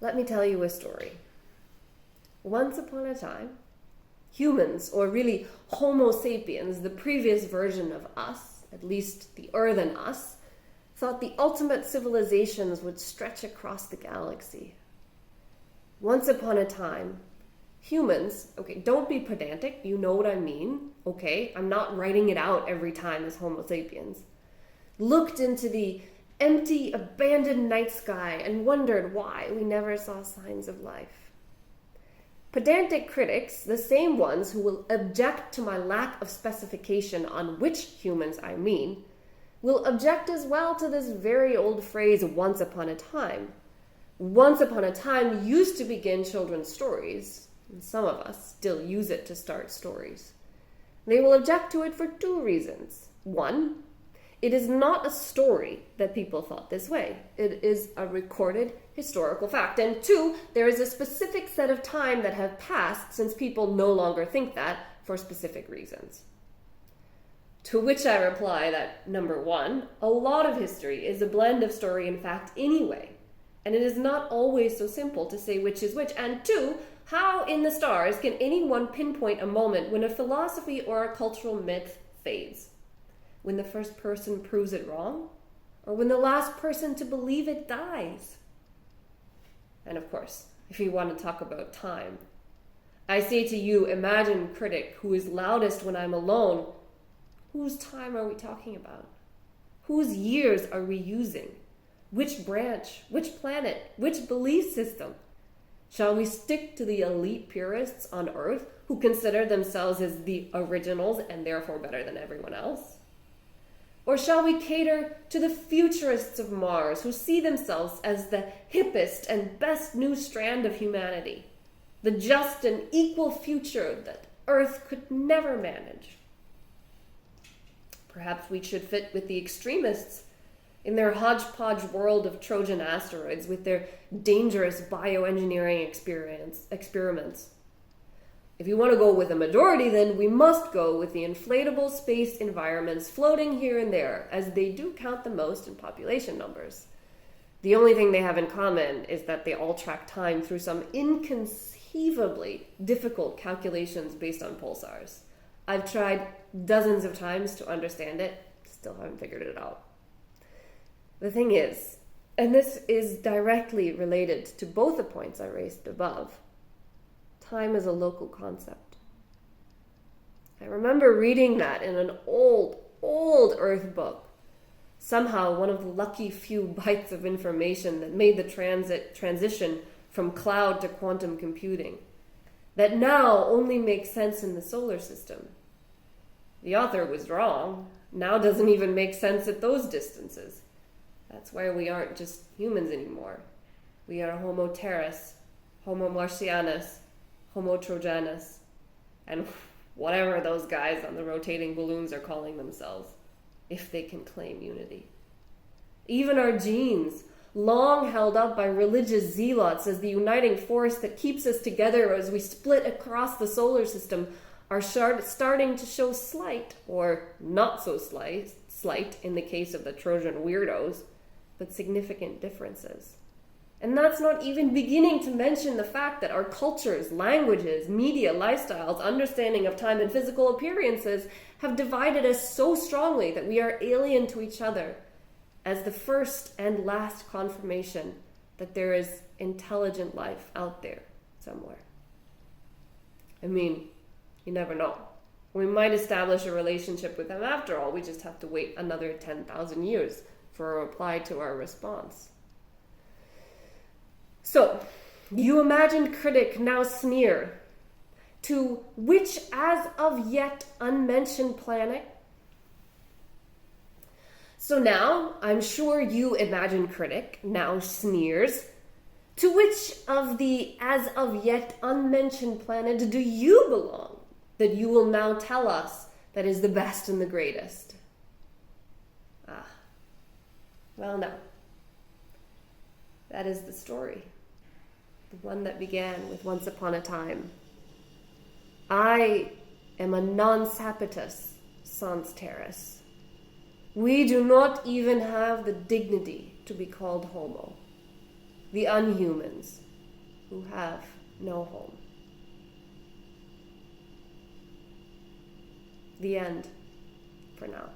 Let me tell you a story. Once upon a time, humans, or really Homo sapiens, the previous version of us, at least the earthen us, thought the ultimate civilizations would stretch across the galaxy. Once upon a time, humans, okay, don't be pedantic, you know what I mean, okay? I'm not writing it out every time as Homo sapiens. Looked into the empty, abandoned night sky and wondered why we never saw signs of life. Pedantic critics, the same ones who will object to my lack of specification on which humans I mean, will object as well to this very old phrase, once upon a time. Once upon a time used to begin children's stories, and some of us still use it to start stories. They will object to it for two reasons. One, it is not a story that people thought this way. It is a recorded historical fact. And two, there is a specific set of time that have passed since people no longer think that for specific reasons. To which I reply that, number one, a lot of history is a blend of story and fact anyway. And it is not always so simple to say which is which. And two, how in the stars can anyone pinpoint a moment when a philosophy or a cultural myth fades? When the first person proves it wrong? Or when the last person to believe it dies? And of course, if you want to talk about time, I say to you, imagine critic who is loudest when I'm alone. Whose time are we talking about? Whose years are we using? Which branch? Which planet? Which belief system? Shall we stick to the elite purists on Earth who consider themselves as the originals and therefore better than everyone else? Or shall we cater to the futurists of Mars who see themselves as the hippest and best new strand of humanity, the just and equal future that Earth could never manage? Perhaps we should fit with the extremists in their hodgepodge world of Trojan asteroids with their dangerous bioengineering experiments. If you want to go with a majority, then we must go with the inflatable space environments floating here and there, as they do count the most in population numbers. The only thing they have in common is that they all track time through some inconceivably difficult calculations based on pulsars. I've tried dozens of times to understand it, still haven't figured it out. The thing is, and this is directly related to both the points I raised above, time is a local concept. I remember reading that in an old Earth book. Somehow one of the lucky few bytes of information that made the transition from cloud to quantum computing, that now only makes sense in the solar system. The author was wrong. Now doesn't even make sense at those distances. That's why we aren't just humans anymore. We are Homo terras, Homo martianus, Homo trojanus, and whatever those guys on the rotating balloons are calling themselves, if they can claim unity. Even our genes, long held up by religious zealots as the uniting force that keeps us together as we split across the solar system, are starting to show slight, or not so slight in the case of the Trojan weirdos, but significant differences. And that's not even beginning to mention the fact that our cultures, languages, media, lifestyles, understanding of time and physical appearances have divided us so strongly that we are alien to each other, as the first and last confirmation that there is intelligent life out there somewhere. I mean, you never know. We might establish a relationship with them after all. We just have to wait another 10,000 years for a reply to our response. So, you imagined critic now sneer to which as of yet unmentioned planet? So now, I'm sure you imagined critic now sneers, to which of the as of yet unmentioned planet do you belong, that you will now tell us that is the best and the greatest? Well, no. That is the story. The one that began with once upon a time. I am a Nonsapitus, sans terras. We do not even have the dignity to be called Homo. The unhumans, who have no home. The end for now.